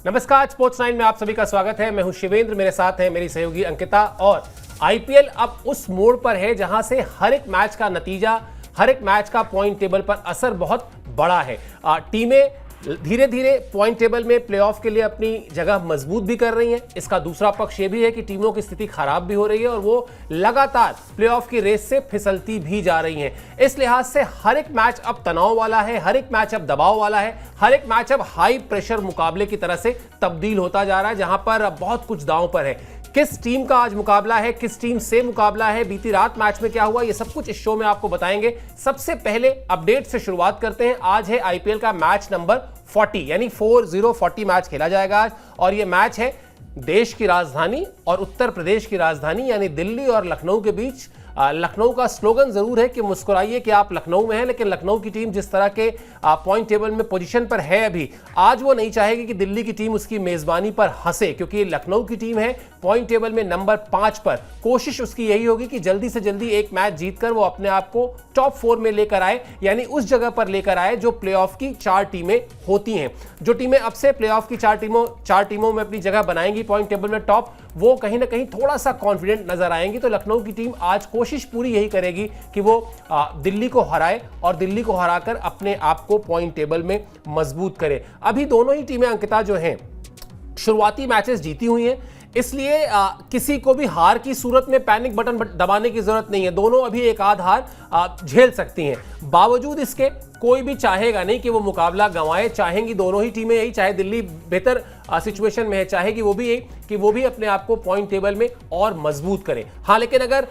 नमस्कार, स्पोर्ट्स 9 में आप सभी का स्वागत है। मैं हूं शिवेंद्र, मेरे साथ है मेरी सहयोगी अंकिता। और आईपीएल अब उस मोड़ पर है जहां से हर एक मैच का नतीजा, हर एक मैच का पॉइंट टेबल पर असर बहुत बड़ा है। टीमें धीरे धीरे पॉइंट टेबल में प्लेऑफ के लिए अपनी जगह मजबूत भी कर रही हैं। इसका दूसरा पक्ष ये भी है कि टीमों की स्थिति खराब भी हो रही है और वो लगातार प्लेऑफ की रेस से फिसलती भी जा रही हैं। इस लिहाज से हर एक मैच अब तनाव वाला है, हर एक मैच अब दबाव वाला है, हर एक मैच अब हाई प्रेशर मुकाबले की तरह से तब्दील होता जा रहा है, जहां पर बहुत कुछ दांव पर है। किस टीम का आज मुकाबला है, किस टीम से मुकाबला है, बीती रात मैच में क्या हुआ, ये सब कुछ इस शो में आपको बताएंगे। सबसे पहले अपडेट से शुरुआत करते हैं। आज है आईपीएल का मैच नंबर 40, यानी 40 मैच खेला जाएगा आज। और ये मैच है देश की राजधानी और उत्तर प्रदेश की राजधानी यानी दिल्ली और लखनऊ के बीच। लखनऊ का स्लोगन जरूर है कि मुस्कुराइए कि आप लखनऊ में हैं, लेकिन लखनऊ की टीम जिस तरह के पॉइंट टेबल में पोजीशन पर है अभी, आज वो नहीं चाहेगी कि दिल्ली की टीम उसकी मेजबानी पर हंसे, क्योंकि लखनऊ की टीम है पॉइंट टेबल में नंबर 5 पर। कोशिश उसकी यही होगी कि जल्दी से जल्दी एक मैच जीतकर वो अपने आप को टॉप 4 में लेकर आए, यानी उस जगह पर लेकर आए जो प्लेऑफ की 4 टीमें होती हैं। जो टीमें अब से प्लेऑफ की 4 टीमों में अपनी जगह बनाएंगी पॉइंट टेबल में टॉप, वो कहीं ना कहीं थोड़ा सा कॉन्फिडेंट नजर आएंगी। तो लखनऊ की टीम आज कोशिश पूरी यही करेगी कि वो दिल्ली को हराए और दिल्ली को हराकर अपने आप को पॉइंट टेबल में मजबूत करे। अभी दोनों ही टीमें अंकिता जो हैं शुरुआती मैचेस जीती हुई हैं, इसलिए किसी को भी हार की सूरत में पैनिक बटन दबाने की जरूरत नहीं है। दोनों अभी एक आध हार झेल सकती हैं। बावजूद इसके कोई भी चाहेगा नहीं कि वो मुकाबला गंवाए। चाहेंगी दोनों ही टीमें यही, चाहे दिल्ली बेहतर सिचुएशन में है, चाहेगी वो भी यही कि वो भी अपने आप को पॉइंट टेबल में और मजबूत करे। हाँ, लेकिन अगर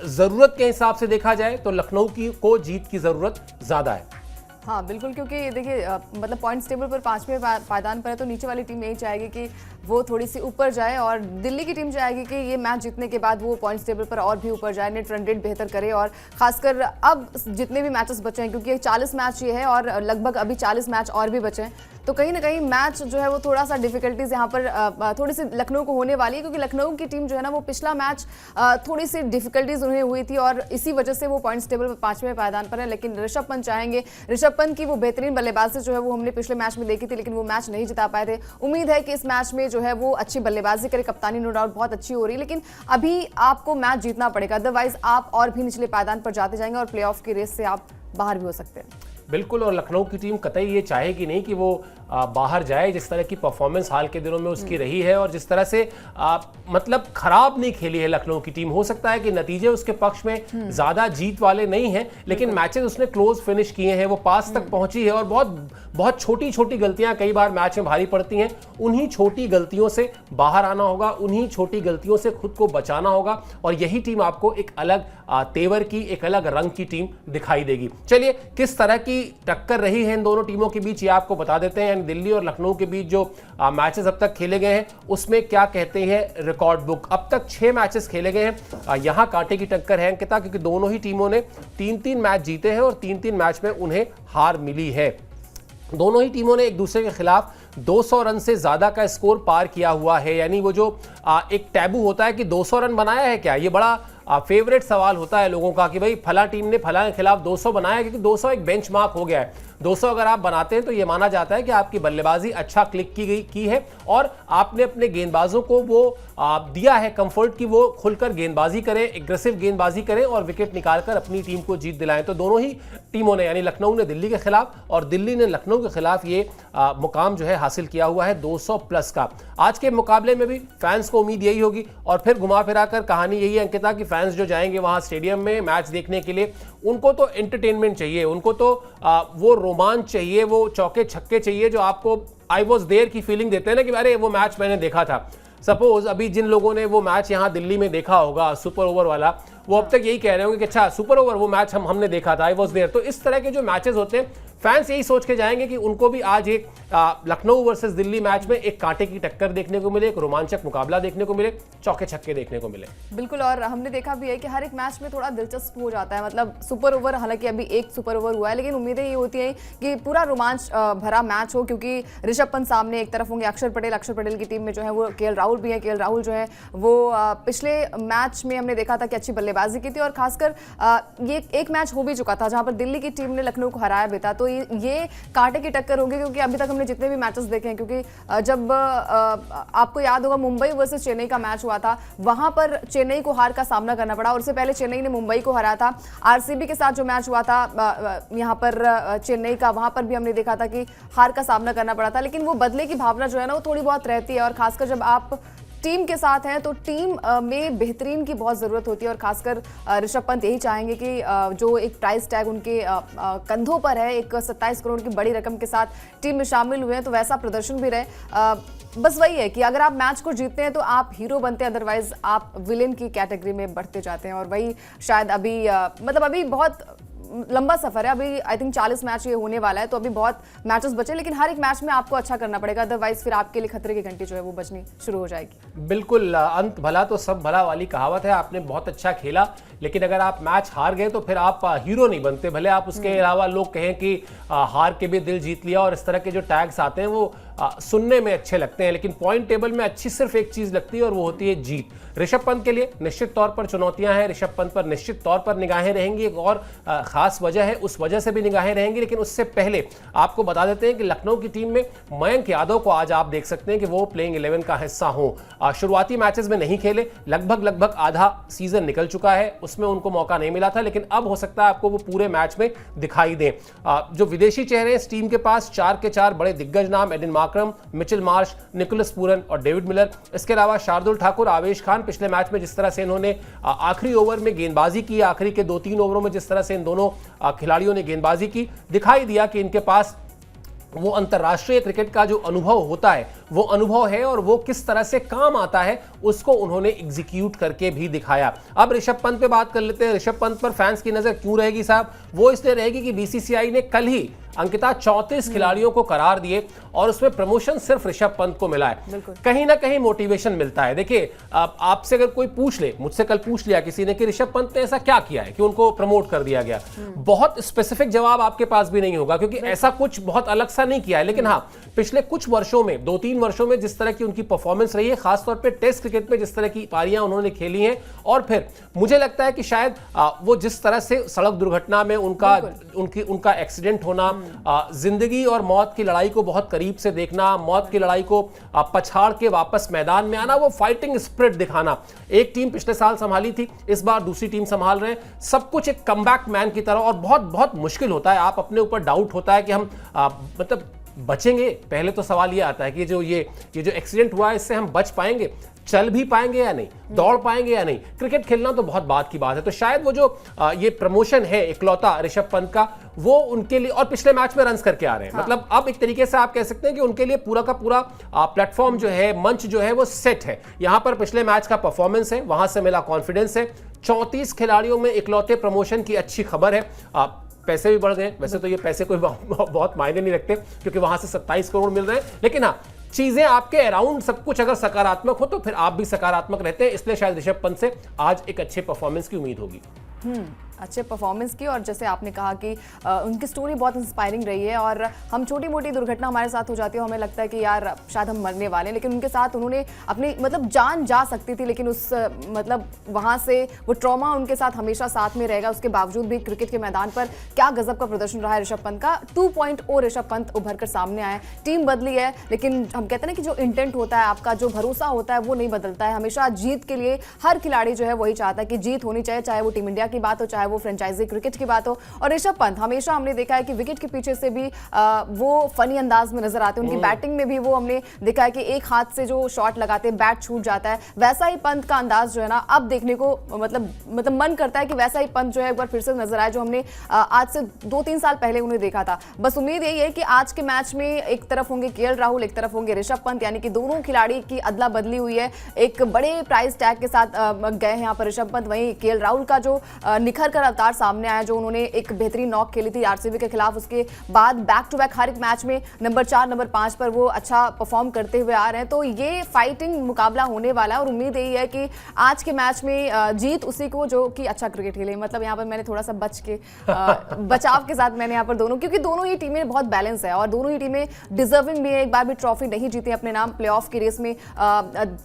जरूरत के हिसाब से देखा जाए तो लखनऊ को जीत की जरूरत ज्यादा है। हाँ बिल्कुल, क्योंकि देखिए मतलब पॉइंट्स टेबल पर 5वें पायदान पर है, तो नीचे वाली टीम यही चाहेगी कि वो थोड़ी सी ऊपर जाए, और दिल्ली की टीम चाहेगी कि ये मैच जीतने के बाद वो पॉइंट्स टेबल पर और भी ऊपर जाए, नेट रन रेट बेहतर करे। और खासकर अब जितने भी मैचेस बचे हैं, क्योंकि 40 मैच ये है और लगभग अभी 40 मैच और भी बचे हैं, तो कहीं ना कहीं मैच जो है वो थोड़ा सा डिफिकल्टीज यहाँ पर थोड़ी सी लखनऊ को होने वाली है, क्योंकि लखनऊ की टीम जो है ना वो पिछला मैच थोड़ी सी डिफिकल्टीज उन्हें हुई थी और इसी वजह से वो पॉइंट्स टेबल पर 5वें पायदान पर है। लेकिन ऋषभ पंत चाहेंगे, ऋषभ पंत की वो बेहतरीन बल्लेबाजी जो है वो हमने पिछले मैच में देखी थी, लेकिन वो मैच नहीं जिता पाए थे। उम्मीद है कि इस मैच में जो है वो अच्छी बल्लेबाजी करे। कप्तानी नो डाउट बहुत अच्छी हो रही है, लेकिन अभी आपको मैच जीतना पड़ेगा, अदरवाइज आप और भी निचले पायदान पर जाते जाएंगे और प्लेऑफ की रेस से आप बाहर भी हो सकते हैं। बिल्कुल, और लखनऊ की टीम कतई ये चाहेगी नहीं कि वो बाहर जाए। जिस तरह की परफॉर्मेंस हाल के दिनों में उसकी रही है और जिस तरह से मतलब खराब नहीं खेली है लखनऊ की टीम, हो सकता है कि नतीजे उसके पक्ष में ज्यादा जीत वाले नहीं हैं, लेकिन मैचेस उसने क्लोज फिनिश किए हैं, वो पास तक पहुंची है। और बहुत छोटी छोटी गलतियां कई बार मैच में भारी पड़ती हैं। उन्हीं छोटी गलतियों से बाहर आना होगा, उन्हीं छोटी गलतियों से खुद को बचाना होगा, और यही टीम आपको एक अलग तेवर की, एक अलग रंग की टीम दिखाई देगी। चलिए, किस तरह की टक्कर रही है इन दोनों टीमों के बीच ये आपको बता देते हैं। दिल्ली और लखनऊ के बीच जो मैचेस अब तक खेले गए हैं उसमें क्या कहते हैं रिकॉर्ड बुक। अब तक 6 मैचेस खेले गए हैं। यहां कांटे की टक्कर है अंकिता, क्योंकि दोनों ही टीमों ने 3-3 मैच जीते हैं और 3-3 मैच में उन्हें हार मिली है। दोनों ही टीमों ने एक दूसरे के खिलाफ 200 रन से ज्यादा का स्कोर पार किया हुआ है। यानी वो जो एक टैबू होता है कि 200 रन बनाया है क्या, ये बड़ा फेवरेट सवाल होता है लोगों का कि भाई फला टीम ने फला के खिलाफ 200 बनाया, क्योंकि 200 एक बेंचमार्क हो गया है। 200 अगर आप बनाते हैं तो ये माना जाता है कि आपकी बल्लेबाजी अच्छा क्लिक की है और आपने अपने गेंदबाजों को वो दिया है कंफर्ट कि वो खुलकर गेंदबाजी करें, एग्रेसिव गेंदबाजी करें और विकेट निकालकर अपनी टीम को जीत दिलाएं। तो दोनों ही टीमों ने, यानी लखनऊ ने दिल्ली के खिलाफ और दिल्ली ने लखनऊ के खिलाफ ये मुकाम जो है हासिल किया हुआ है 200 प्लस का। आज के मुकाबले में भी फैंस को उम्मीद यही होगी, और फिर घुमा फिरा कर कहानी यही है अंकिता कि फैंस जो जाएंगे वहां स्टेडियम में मैच देखने के लिए, उनको तो एंटरटेनमेंट चाहिए, उनको तो वो रोमांच चाहिए, वो चौके छक्के चाहिए जो आपको आई वॉज देयर की फीलिंग देते हैं ना कि अरे वो मैच मैंने देखा था। सपोज अभी जिन लोगों ने वो मैच यहाँ दिल्ली में देखा होगा सुपर ओवर वाला, वो अब तक यही कह रहे होंगे कि अच्छा सुपर ओवर वो मैच हमने देखा था, आई वॉज देयर। तो इस तरह के जो मैचेस होते हैं फैंस यही सोच के जाएंगे कि उनको भी आज एक लखनऊ वर्सेस दिल्ली मैच में एक कांटे की टक्कर देखने को मिले, एक रोमांचक मुकाबला देखने को मिले, चौके छक्के देखने को मिले। बिल्कुल, और हमने देखा भी है कि हर एक मैच में थोड़ा दिलचस्प हो जाता है। मतलब सुपर ओवर, हालांकि अभी एक सुपर ओवर हुआ है, लेकिन उम्मीदें ये होती हैं कि पूरा रोमांच भरा मैच हो, क्योंकि ऋषभ पंत सामने एक तरफ होंगे, अक्षर पटेल की टीम में जो है वो केएल राहुल भी है। केएल राहुल जो है वो पिछले मैच में हमने देखा था कि अच्छी बल्लेबाजी की थी, और खासकर ये एक मैच हो भी चुका था जहां पर दिल्ली की टीम ने लखनऊ को हराया भी था। तो ये कांटे की टक्कर होगी, क्योंकि अभी तक हमने हमने जितने भी मैचेस देखे हैं, क्योंकि जब आपको याद होगा मुंबई वर्सेस चेन्नई का मैच हुआ था, वहां पर चेन्नई को हार का सामना करना पड़ा और उससे पहले चेन्नई ने मुंबई को हराया था। आरसीबी के साथ जो मैच हुआ था यहाँ पर चेन्नई का, वहां पर भी हमने देखा था कि हार का सामना करना पड़ा था, लेकिन वो बदले की भावना जो है ना वो थोड़ी बहुत रहती है, और खासकर जब आप टीम के साथ हैं तो टीम में बेहतरीन की बहुत ज़रूरत होती है। और खासकर ऋषभ पंत यही चाहेंगे कि जो एक प्राइस टैग उनके कंधों पर है, एक 27 करोड़ की बड़ी रकम के साथ टीम में शामिल हुए हैं, तो वैसा प्रदर्शन भी रहे। बस वही है कि अगर आप मैच को जीतते हैं तो आप हीरो बनते हैं, अदरवाइज आप विलेन की कैटेगरी में बढ़ते जाते हैं। और वही शायद अभी मतलब अभी बहुत लंबा सफर है, अभी आई थिंक 40 मैच ये होने वाला है, तो अभी बहुत मैचेस बचे, लेकिन हर एक मैच में आपको अच्छा करना पड़ेगा, अदरवाइज फिर आपके लिए खतरे की घंटी जो है वो बजनी शुरू हो जाएगी। बिल्कुल, अंत भला तो सब भला वाली कहावत है। आपने बहुत अच्छा खेला, लेकिन अगर आप मैच हार गए तो फिर आप हीरो नहीं बनते। भले आप उसके अलावा लोग कहें कि हार के भी दिल जीत लिया, और इस तरह के जो टैग्स आते हैं वो सुनने में अच्छे लगते हैं, लेकिन पॉइंट टेबल में अच्छी सिर्फ एक चीज लगती है और वो होती है जीत। ऋषभ पंत के लिए निश्चित तौर पर चुनौतियां हैं, ऋषभ पंत पर निश्चित तौर पर निगाहें रहेंगी। एक और खास वजह है, उस वजह से भी निगाहें रहेंगी, लेकिन उससे पहले आपको बता देते हैं कि लखनऊ की टीम में मयंक यादव को आज आप देख सकते हैं कि वो प्लेइंग 11 का हिस्सा हो। शुरुआती मैचेस में नहीं खेले, लगभग आधा सीजन निकल चुका है, उसमें उनको मौका नहीं मिला था, लेकिन अब हो सकता है आपको वो पूरे मैच में दिखाई दें। जो विदेशी चेहरे हैं इस टीम के पास, 4 के 4 बड़े दिग्गज नाम, Aiden Markram, Mitchell Marsh, Nicholas Pooran और डेविड मिलर। इसके अलावा शार्दुल ठाकुर, आवेश खान, पिछले मैच में जिस तरह से इन्होंने आखिरी ओवर में गेंदबाजी की, आखिरी के 2-3 ओवरों में जिस तरह से इन दोनों खिलाड़ियों ने गेंदबाजी की, दिखाई दिया कि इनके पास वो अंतर्राष्ट्रीय क्रिकेट का जो अनुभव होता है वो अनुभव है, और वो किस तरह से काम आता है उसको उन्होंने एग्जीक्यूट करके भी दिखाया। अब ऋषभ पंत पे बात कर लेते हैं। ऋषभ पंत पर फैंस की नजर क्यों रहेगी साहब? वो इसलिए रहेगी कि बीसीसीआई ने कल ही अंकिता 34 खिलाड़ियों को करार दिए, और उसमें प्रमोशन सिर्फ ऋषभ पंत को मिला है। कहीं ना कहीं मोटिवेशन मिलता है। देखिए, आपसे अगर कोई पूछ ले, मुझसे कल पूछ लिया किसी ने कि ऋषभ पंत ने ऐसा क्या किया है कि उनको प्रमोट कर दिया गया, बहुत स्पेसिफिक जवाब आपके पास भी नहीं होगा, क्योंकि ऐसा कुछ बहुत अलग सा नहीं किया है। लेकिन हाँ, पिछले कुछ वर्षों में, 2-3 वर्षों में जिस तरह की उनकी परफॉर्मेंस रही है, खासतौर पर टेस्ट क्रिकेट में जिस तरह की पारियां उन्होंने खेली हैं, और फिर मुझे लगता है कि शायद वो जिस तरह से सड़क दुर्घटना में उनका एक्सीडेंट होना, जिंदगी और मौत की लड़ाई को बहुत करीब से देखना, मौत की लड़ाई को पछाड़ के वापस मैदान में आना, वो फाइटिंग स्पिरिट दिखाना। एक टीम पिछले साल संभाली थी, इस बार दूसरी टीम संभाल रहे हैं, सब कुछ एक कमबैक मैन की तरह, और बहुत बहुत मुश्किल होता है। आप अपने ऊपर डाउट होता है कि हम मतलब बचेंगे। पहले तो सवाल ये आता है कि जो एक्सीडेंट हुआ है इससे हम बच पाएंगे, चल भी पाएंगे या नहीं, दौड़ पाएंगे या नहीं। क्रिकेट खेलना तो बहुत बात की बात है। तो शायद वो जो ये प्रमोशन है इकलौता ऋषभ पंत का, वो उनके लिए, और पिछले मैच में रन्स करके आ रहे हैं, मतलब अब एक तरीके से आप कह सकते हैं कि उनके लिए पूरा का पूरा प्लेटफॉर्म जो है, मंच जो है वो सेट है। यहां पर पिछले मैच का परफॉर्मेंस है, वहां से मिला कॉन्फिडेंस है। 34 खिलाड़ियों में इकलौते प्रमोशन की अच्छी खबर है। पैसे भी बढ़ गए, वैसे तो ये पैसे कोई बहुत मायने नहीं रखते, क्योंकि वहां से 27 करोड़ मिल रहे हैं, लेकिन हाँ, चीजें आपके अराउंड सब कुछ अगर सकारात्मक हो तो फिर आप भी सकारात्मक रहते हैं। इसलिए शायद ऋषभ पंत से आज एक अच्छे परफॉर्मेंस की उम्मीद होगी। अच्छे परफॉर्मेंस की, और जैसे आपने कहा कि उनकी स्टोरी बहुत इंस्पायरिंग रही है, और हम छोटी मोटी दुर्घटना हमारे साथ हो जाती है, हमें लगता है कि यार शायद हम मरने वाले हैं, लेकिन उनके साथ उन्होंने अपनी मतलब जान जा सकती थी, लेकिन उस मतलब वहाँ से वो ट्रॉमा उनके साथ हमेशा साथ में रहेगा। उसके बावजूद भी क्रिकेट के मैदान पर क्या गजब का प्रदर्शन रहा है ऋषभ पंत का। 2.0 ऋषभ पंत उभर कर सामने आए। टीम बदली है, लेकिन हम कहते हैं ना कि जो इंटेंट होता है आपका, जो भरोसा होता है वो नहीं बदलता है। हमेशा जीत के लिए हर खिलाड़ी जो है वही चाहता है कि जीत होनी चाहिए, चाहे वो टीम इंडिया की बात हो, चाहे वो फ्रेंचाइजी क्रिकेट की बात हो। और ऋषभ पंत हमेशा हमने देखा है कि विकेट के पीछे से भी वो फनी अंदाज में नजर आते हैं। उनकी बैटिंग में भी वो हमने देखा है कि एक हाथ से जो शॉट लगाते हैं बैट छूट जाता है, वैसा ही पंत का अंदाज जो है ना अब देखने को मतलब मन करता है कि वैसा ही पंत जो है एक बार फिर से नजर आए, जो हमने आज से 2-3 साल पहले उन्हें देखा था। बस उम्मीद यही है कि आज के मैच में एक तरफ होंगे केएल राहुल, एक तरफ होंगे ऋषभ पंत, यानी कि दोनों खिलाड़ी की अदला बदली हुई है। एक बड़े प्राइस टैग के साथ गए हैं यहाँ पर ऋषभ पंत, वहीं केएल राहुल का जो निखर कर अवतार सामने आया, जो उन्होंने एक बेहतरीन नॉक खेली थी आरसीबी के खिलाफ, उसके बाद बैक टू बैक हर एक मैच में नंबर 4 नंबर 5 पर वो अच्छा परफॉर्म करते हुए आ रहे हैं। तो ये फाइटिंग मुकाबला होने वाला है, और उम्मीद यही है कि आज के मैच में जीत उसी को जो कि अच्छा क्रिकेट खेले। मतलब यहाँ पर मैंने थोड़ा सा बचाव के साथ मैंने यहाँ पर दोनों, क्योंकि दोनों ही टीमें बहुत बैलेंस है और दोनों ही टीमें डिजर्विंग भी है। एक बार भी ट्रॉफी नहीं जीती अपने नाम, प्लेऑफ की रेस में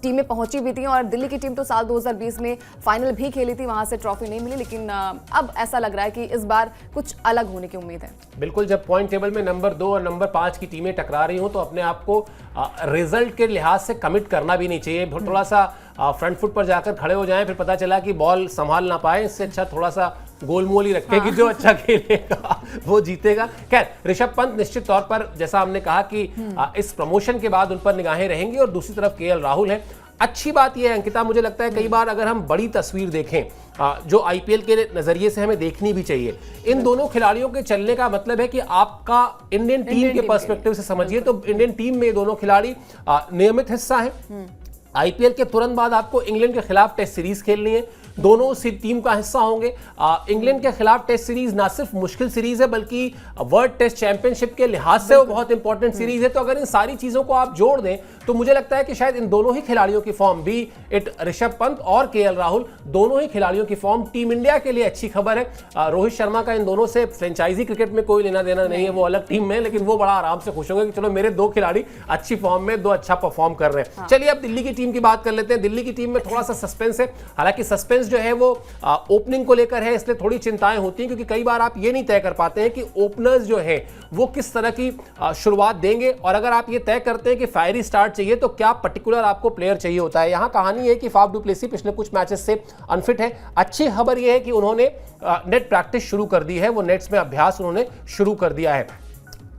टीमें पहुंची भी थी, और दिल्ली की टीम तो साल 2020 में फाइनल भी खेली थी, वहां से ट्रॉफी नहीं मिली, लेकिन अब ऐसा लग रहा है कि इस बार कुछ अलग होने की उम्मीद है। बिल्कुल, जब पॉइंट टेबल में नंबर 2 और नंबर 5 की टीमें टकरा रही हो तो अपने आप को रिजल्ट के लिहाज से कमिट करना भी नहीं चाहिए। थोड़ा सा फ्रंट फुट पर जाकर खड़े हो जाएं, फिर पता चला कि बॉल संभाल ना पाए, इससे अच्छा थोड़ा सा गोलमोल ही रखें कि जो अच्छा खेलेगा वो जीतेगा। खैर, ऋषभ पंत निश्चित तौर पर, जैसा हमने कहा कि इस प्रमोशन के बाद उन पर निगाहें रहेंगी, और दूसरी तरफ केएल राहुल है। अच्छी बात यह है अंकिता, मुझे लगता है कई बार अगर हम बड़ी तस्वीर देखें जो आईपीएल के नजरिए से हमें देखनी भी चाहिए, इन दोनों खिलाड़ियों के चलने का मतलब है कि आपका इंडियन टीम के पर्सपेक्टिव से समझिए तो इंडियन टीम में ये दोनों खिलाड़ी नियमित हिस्सा है। आईपीएल के तुरंत बाद आपको इंग्लैंड के खिलाफ टेस्ट सीरीज खेलनी है, दोनों उसी टीम का हिस्सा होंगे। इंग्लैंड के खिलाफ टेस्ट सीरीज ना सिर्फ मुश्किल सीरीज है बल्कि वर्ल्ड टेस्ट चैंपियनशिप के लिहाज से वो बहुत इंपॉर्टेंट सीरीज है। तो अगर इन सारी चीजों को आप जोड़ दें तो मुझे लगता है कि शायद इन दोनों ही खिलाड़ियों की form, B it Rishabh Pant और केएल राहुल, दोनों ही खिलाड़ियों की फॉर्म टीम इंडिया के लिए अच्छी खबर है। रोहित शर्मा का इन दोनों से फ्रेंचाइजी क्रिकेट में कोई लेना देना नहीं है, वो अलग टीम में है, लेकिन वो बड़ा आराम से खुश होंगे कि चलो मेरे 2 खिलाड़ी अच्छी फॉर्म में, 2 अच्छा परफॉर्म कर रहे हैं। चलिए अब दिल्ली की टीम की बात कर लेते हैं। दिल्ली की टीम में थोड़ा सा सस्पेंस है, हालांकि सस्पेंस जो है वो ओपनिंग को लेकर है, इसलिए थोड़ी चिंताएं होती हैं क्योंकि कई बार आप ये नहीं तय कर पाते हैं कि ओपनर्स जो है वो किस तरह की शुरुआत देंगे, और अगर आप ये तय करते हैं कि फायरी स्टार्ट चाहिए तो क्या पर्टिकुलर आपको प्लेयर चाहिए होता है। यहां कहानी है कि फाफ डु प्लेसी पिछले कुछ मैचेस से अनफिट है। अच्छी खबर यह है कि उन्होंने नेट प्रैक्टिस शुरू कर दी है, वो नेट्स में अभ्यास उन्होंने शुरू कर दिया है।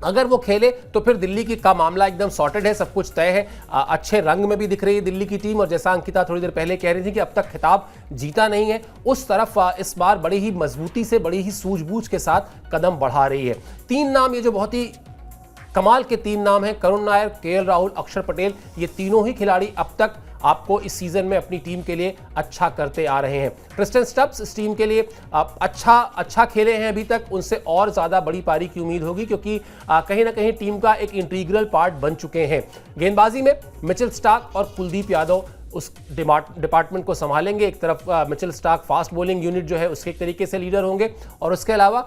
अगर वो खेले तो फिर दिल्ली की का मामला एकदम सॉर्टेड है, सब कुछ तय है। अच्छे रंग में भी दिख रही है दिल्ली की टीम, और जैसा अंकिता थोड़ी देर पहले कह रही थी कि अब तक खिताब जीता नहीं है, उस तरफ इस बार बड़ी ही मजबूती से, बड़ी ही सूझबूझ के साथ कदम बढ़ा रही है। 3 नाम ये जो बहुत ही कमाल के 3 नाम हैं, करुण नायर, केएल राहुल, अक्षर पटेल, ये तीनों ही खिलाड़ी अब तक आपको इस सीजन में अपनी टीम के लिए अच्छा करते आ रहे हैं। क्रिस्टन स्टब्स इस टीम के लिए अच्छा खेले हैं अभी तक, उनसे और ज्यादा बड़ी पारी की उम्मीद होगी क्योंकि कहीं ना कहीं टीम का एक इंटीग्रल पार्ट बन चुके हैं। गेंदबाजी में मिचेल स्टार्क और कुलदीप यादव उस डिपार्टमेंट को संभालेंगे। एक तरफ Mitchell Starc fast bowling unit जो है उसके एक तरीके से लीडर होंगे, और उसके अलावा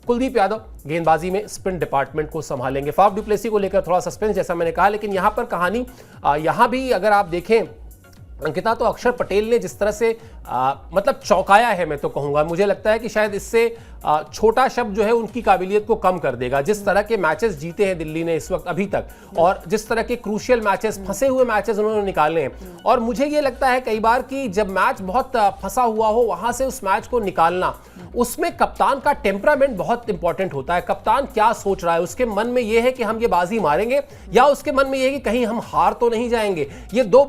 कुलदीप यादव गेंदबाजी में स्पिन डिपार्टमेंट को संभालेंगे। फाफ डु प्लेसी को लेकर थोड़ा सस्पेंस जैसा मैंने कहा, लेकिन यहां पर कहानी यहां भी अगर आप देखें अंकिता, तो अक्षर पटेल ने जिस तरह से मतलब चौंकाया है, मैं तो कहूंगा, मुझे लगता है कि शायद इससे छोटा शब्द जो है उनकी काबिलियत को कम कर देगा। जिस तरह के मैचेस जीते हैं दिल्ली ने इस वक्त अभी तक, और जिस तरह के क्रूशियल मैचेस, फंसे हुए मैचेस उन्होंने निकाले हैं, और मुझे ये लगता है कई बार कि जब मैच बहुत फंसा हुआ हो वहां से उस मैच को निकालना, उसमें कप्तान का टेम्परामेंट बहुत इंपॉर्टेंट होता है। कप्तान क्या सोच रहा है, उसके मन में यह है कि हम ये बाजी मारेंगे, या उसके मन में यह है कि कहीं हम हार तो नहीं जाएंगे। ये 2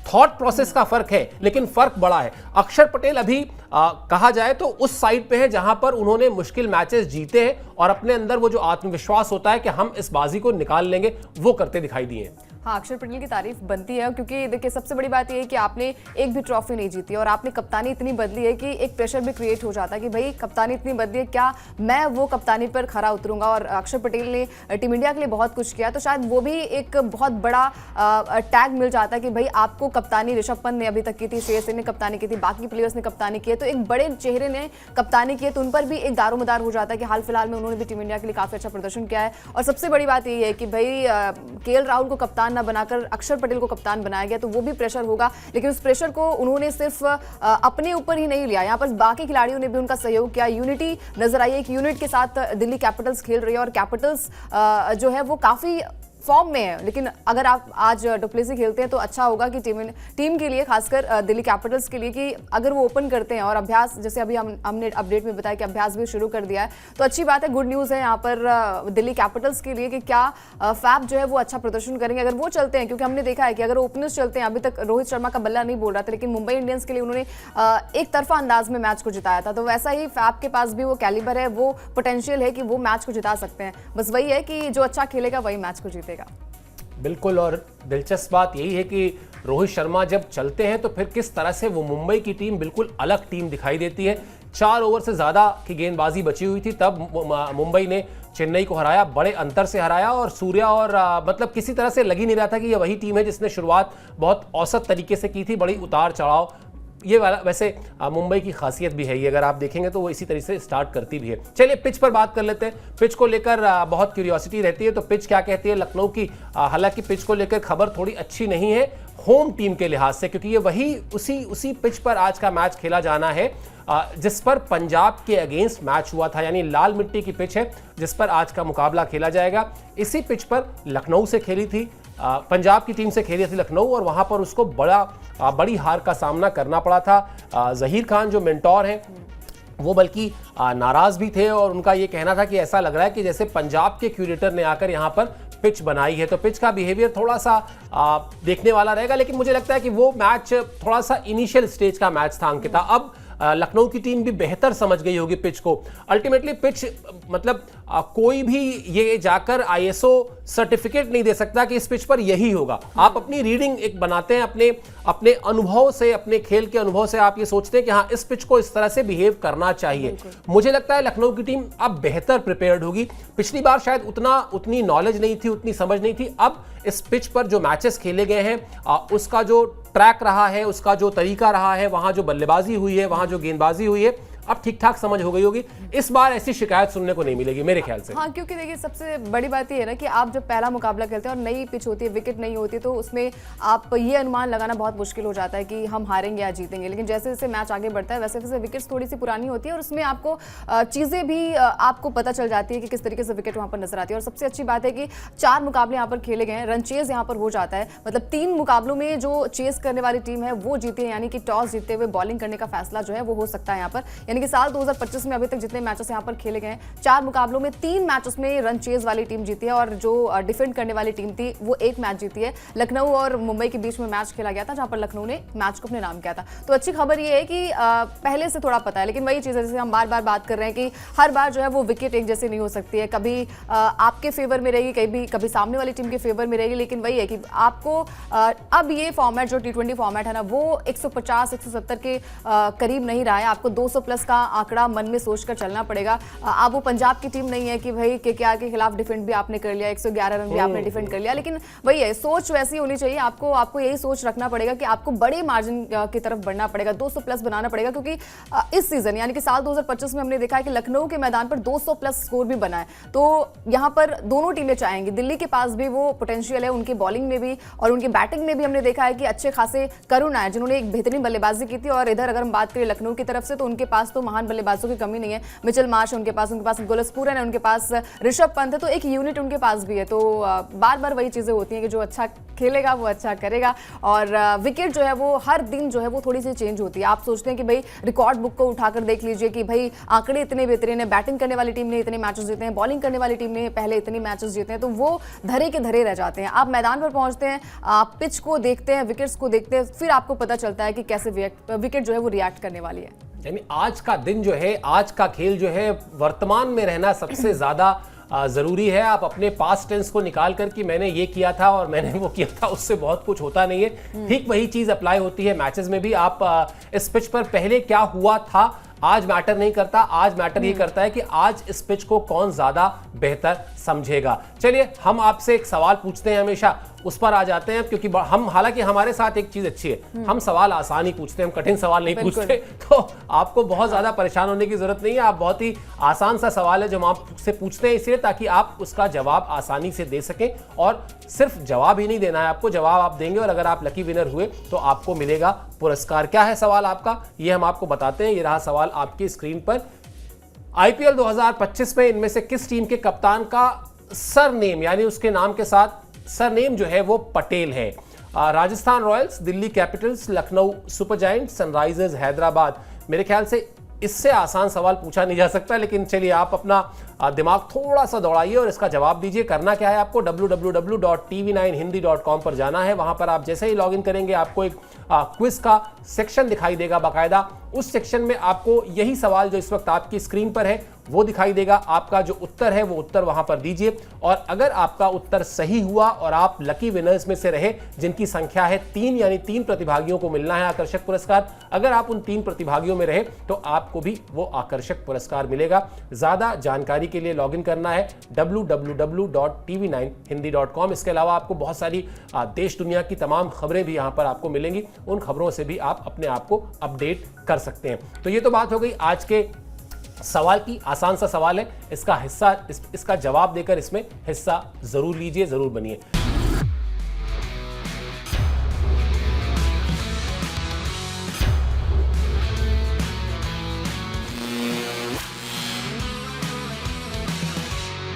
थॉट प्रोसेस का फर्क है, लेकिन फर्क बड़ा है। अक्षर पटेल अभी कहा जाए तो उस साइड पे है जहां पर उन्होंने मुश्किल मैचेस जीते हैं, और अपने अंदर वो जो आत्मविश्वास होता है कि हम इस बाजी को निकाल लेंगे, वो करते दिखाई दिए। हाँ, अक्षर पटेल की तारीफ बनती है, क्योंकि देखिए सबसे बड़ी बात यह है कि आपने एक भी ट्रॉफी नहीं जीती और आपने कप्तानी इतनी बदली है कि एक प्रेशर भी क्रिएट हो जाता है कि भाई कप्तानी इतनी बदली है, क्या मैं वो कप्तानी पर खरा उतरूंगा। और अक्षर पटेल ने टीम इंडिया के लिए बहुत कुछ किया, तो शायद वो भी एक बहुत बड़ा टैग मिल जाता है कि भाई आपको कप्तानी ऋषभ पंत ने अभी तक की थी, श्रेयस अय्यर ने कप्तानी की थी, बाकी प्लेयर्स ने कप्तानी की है, तो एक बड़े चेहरे ने कप्तानी की है, तो उन पर भी एक दारोमदार हो जाता है कि हाल फिलहाल में उन्होंने भी टीम इंडिया के लिए काफी अच्छा प्रदर्शन किया है। और सबसे बड़ी बात यही है कि भाई केएल राहुल को कप्तान ना बनाकर अक्षर पटेल को कप्तान बनाया गया, तो वो भी प्रेशर होगा, लेकिन उस प्रेशर को उन्होंने सिर्फ अपने ऊपर ही नहीं लिया, यहाँ पर बाकी खिलाड़ियों ने भी उनका सहयोग किया। यूनिटी नजर आई है कि यूनिट के साथ दिल्ली कैपिटल्स खेल रही है, और कैपिटल्स जो है वो काफी फॉर्म में है, लेकिन अगर आप आज डु प्लेसी खेलते हैं तो अच्छा होगा कि टीम के लिए, खासकर दिल्ली कैपिटल्स के लिए, कि अगर वो ओपन करते हैं और अभ्यास, जैसे अभी हमने अपडेट में बताया कि अभ्यास भी शुरू कर दिया है, तो अच्छी बात है, गुड न्यूज़ है यहाँ पर दिल्ली कैपिटल्स के लिए कि क्या फैफ जो है वो अच्छा प्रदर्शन करेंगे अगर वो चलते हैं, क्योंकि हमने देखा है कि अगर ओपनर्स चलते हैं, अभी तक रोहित शर्मा का बल्ला नहीं बोल रहा था, लेकिन मुंबई इंडियंस के लिए उन्होंने एक तरफा अंदाज में मैच को जिताया था, तो वैसा ही फैफ के पास भी वो कैलिबर है, वो पोटेंशियल है कि वो मैच को जिता सकते हैं। बस वही है कि जो अच्छा खेलेगा वही मैच को जीतेगा। बिल्कुल, और दिलचस्प बात यही है कि रोहित शर्मा जब चलते हैं तो फिर किस तरह से वो मुंबई की टीम बिल्कुल अलग टीम दिखाई देती है। 4 ओवर से ज़्यादा की गेंदबाजी बची हुई थी, तब मुंबई ने चेन्नई को हराया, बड़े अंतर से हराया, और सूर्या और मतलब किसी तरह से लग ही नहीं रहा था कि ये वही टीम है जिसने शुरुआत बहुत औसत तरीके से की थी, बड़ी उतार चढ़ाव। ये वाला वैसे मुंबई की खासियत भी है, ये अगर आप देखेंगे तो वो इसी तरीके से स्टार्ट करती भी है। चलिए पिच पर बात कर लेते हैं। पिच को लेकर बहुत क्यूरियोसिटी रहती है, तो पिच क्या कहती है लखनऊ की। हालांकि पिच को लेकर खबर थोड़ी अच्छी नहीं है, होम टीम के लिहाज से, क्योंकि ये वही उसी पिच पर आज का मैच खेला जाना है जिस पर पंजाब के अगेंस्ट मैच हुआ था, यानी लाल मिट्टी की पिच है जिस पर आज का मुकाबला खेला जाएगा। इसी पिच पर लखनऊ से खेली थी, पंजाब की टीम से खेली थी लखनऊ, और वहां पर उसको बड़ी हार का सामना करना पड़ा था। जहीर खान जो मेंटोर हैं वो बल्कि नाराज भी थे, और उनका ये कहना था कि ऐसा लग रहा है कि जैसे पंजाब के क्यूरेटर ने आकर यहाँ पर पिच बनाई है। तो पिच का बिहेवियर थोड़ा सा देखने वाला रहेगा, लेकिन मुझे लगता है कि वो मैच थोड़ा सा इनिशियल स्टेज का मैच था अंकिता। अब लखनऊ की टीम भी बेहतर समझ गई होगी पिच को। अल्टीमेटली पिच मतलब कोई भी ये जाकर आईएसओ सर्टिफिकेट नहीं दे सकता कि इस पिच पर यही होगा। आप अपनी रीडिंग एक बनाते हैं अपने अनुभव से, अपने खेल के अनुभव से आप ये सोचते हैं कि हाँ इस पिच को इस तरह से बिहेव करना चाहिए। मुझे लगता है लखनऊ की टीम अब बेहतर प्रिपेयर्ड होगी। पिछली बार शायद उतनी नॉलेज नहीं थी, उतनी समझ नहीं थी। अब इस पिच पर जो मैचेस खेले गए हैं उसका जो ट्रैक रहा है, उसका जो तरीका रहा है, वहां जो बल्लेबाजी हुई है, वहां जो गेंदबाजी हुई है, अब ठीक ठाक समझ हो गई होगी। इस बार ऐसी शिकायत सुनने को नहीं मिलेगी मेरे ख्याल से। हाँ, क्योंकि देखिए सबसे बड़ी बात ये है ना कि आप जब पहला मुकाबला खेलते हैं और नई पिच होती है, विकेट नहीं होती, तो उसमें आप ये अनुमान लगाना बहुत मुश्किल हो जाता है कि हम हारेंगे या जीतेंगे। लेकिन जैसे जैसे मैच आगे बढ़ता है वैसे वैसे विकेट्स थोड़ी सी पुरानी होती है और उसमें आपको चीज़ें भी आपको पता चल जाती है कि किस तरीके से विकेट वहाँ पर नजर आती है। और सबसे अच्छी बात है कि 4 मुकाबले यहाँ पर खेले गए हैं, रन चेज यहाँ पर हो जाता है। मतलब 3 मुकाबलों में जो चेस करने वाली टीम है वो जीती है, यानी कि टॉस जीतते हुए बॉलिंग करने का फैसला जो है वो हो सकता है यहाँ पर। यानी कि साल 2025 में अभी तक जितने मैचेस यहाँ पर खेले गए हैं, 4 मुकाबलों में 3 मैचेस में रन चेज वाली टीम जीती है, और जो डिफेंड करने वाली टीम थी वो 1 मैच जीती है। लखनऊ और मुंबई के बीच में मैच खेला गया था जहां पर लखनऊ ने मैच को अपने नाम किया था। तो अच्छी खबर ये है कि पहले से थोड़ा पता है, लेकिन वही चीज़ है जैसे हम बार बार बात कर रहे हैं कि हर बार जो है वो विकेट एक जैसे नहीं हो सकती है। कभी आपके फेवर में रहेगी, कभी सामने वाली टीम के फेवर में रहेगी। लेकिन वही है कि आपको अब ये फॉर्मेट जो T20 फॉर्मेट है ना, वो 150-170 के करीब नहीं रहा है। आपको 200 प्लस का आंकड़ा मन में सोचकर चलना पड़ेगा। अब वो पंजाब की टीम नहीं है कि भाई केकेआर के खिलाफ डिफेंड भी आपने कर लिया, 111 रन भी आपने डिफेंड कर लिया। लेकिन वही है, सोच वैसी होनी चाहिए। आपको यही सोच रखना पड़ेगा कि आपको बड़े मार्जिन की तरफ बढ़ना पड़ेगा, 200 प्लस बनाना पड़ेगा, क्योंकि इस सीजन यानी कि साल 2025 में हमने देखा है कि लखनऊ के मैदान पर 200 प्लस स्कोर भी बना है। तो यहाँ पर दोनों टीमें चाहेंगी, दिल्ली के पास भी वो पोटेंशियल है, उनकी बॉलिंग में भी और उनकी बैटिंग में भी हमने देखा है कि अच्छे खासे करुण आए जिन्होंने एक बेहतरीन बल्लेबाजी की थी। और इधर अगर हम बात करें लखनऊ की तरफ से, तो उनके पास तो महान बल्लेबाजों की कमी नहीं है। मिचेल मार्श है उनके पास गुलस्पूरन है उनके पास, ऋषभ पंत है, तो एक यूनिट उनके पास भी है। तो बार बार वही चीज़ें होती हैं कि जो अच्छा खेलेगा वो अच्छा करेगा। और विकेट जो है वो हर दिन जो है वो थोड़ी सी चेंज होती है। आप सोचते हैं कि भाई रिकॉर्ड बुक को उठाकर देख लीजिए कि भाई आंकड़े इतने बेहतरीन है, बैटिंग करने वाली टीम ने इतने मैचेस जीते हैं, बॉलिंग करने वाली टीम ने पहले इतने मैचेस जीते हैं, तो वो धरे के धरे रह जाते हैं। आप मैदान पर पहुंचते हैं, आप पिच को देखते हैं, विकेट्स को देखते हैं, फिर आपको पता चलता है कि कैसे विकेट जो है वो रिएक्ट करने वाली है। यानी आज का दिन जो है, आज का खेल जो है, वर्तमान में रहना सबसे ज्यादा जरूरी है। आप अपने पास्ट टेंस को निकाल कर कि मैंने ये किया था और मैंने वो किया था, उससे बहुत कुछ होता नहीं है। ठीक वही चीज अप्लाई होती है मैचेस में भी। आप इस पिच पर पहले क्या हुआ था आज मैटर नहीं करता, आज मैटर ये करता है कि आज इस पिच को कौन ज्यादा बेहतर समझेगा। चलिए हम आपसे एक सवाल पूछते हैं, हमेशा उस पर आ जाते हैं, क्योंकि हम हालांकि हमारे साथ एक चीज अच्छी है, हम सवाल आसान ही पूछते हैं, हम कठिन सवाल नहीं पूछते। तो आपको बहुत ज्यादा परेशान होने की जरूरत नहीं है। आप बहुत ही आसान सा सवाल है जो हम आपसे पूछते हैं, इसलिए ताकि आप उसका जवाब आसानी से दे सकें। और सिर्फ जवाब ही नहीं देना है आपको, जवाब आप देंगे और अगर आप लकी विनर हुए तो आपको मिलेगा पुरस्कार। क्या है सवाल आपका, ये हम आपको बताते हैं। ये रहा सवाल आपकी स्क्रीन पर। आईपीएल 2025 में इनमें से किस टीम के कप्तान का सरनेम, यानी उसके नाम के साथ सरनेम जो है वो पटेल है? Rajasthan Royals, Delhi Capitals, Lucknow super giants, Sunrisers Hyderabad. मेरे ख्याल से इससे आसान सवाल पूछा नहीं जा सकता, लेकिन चलिए आप अपना दिमाग थोड़ा सा दौड़ाइए और इसका जवाब दीजिए। करना क्या है आपको, www.tv9hindi.com पर जाना है। वहां पर आप जैसे ही लॉगिन करेंगे आपको एक क्विज का सेक्शन दिखाई देगा बाकायदा। उस सेक्शन में आपको यही सवाल जो इस वक्त आपकी स्क्रीन पर है वो दिखाई देगा। आपका जो उत्तर है वो उत्तर वहां पर दीजिए, और अगर आपका उत्तर सही हुआ और आप लकी विनर्स में से रहे, जिनकी संख्या है 3, यानी 3 प्रतिभागियों को मिलना है आकर्षक पुरस्कार, अगर आप उन 3 प्रतिभागियों में रहे तो आपको भी वो आकर्षक पुरस्कार मिलेगा। ज्यादा जानकारी के लिए लॉगिन करना है www.tv9hindi.com। इसके अलावा आपको बहुत सारी देश दुनिया की तमाम खबरें भी यहां पर आपको मिलेंगी, उन खबरों से भी आप अपने आप को अपडेट कर सकते हैं। तो ये तो बात हो गई आज के सवाल की। आसान सा सवाल है, इसका जवाब देकर इसमें हिस्सा जरूर लीजिए, जरूर बनिए।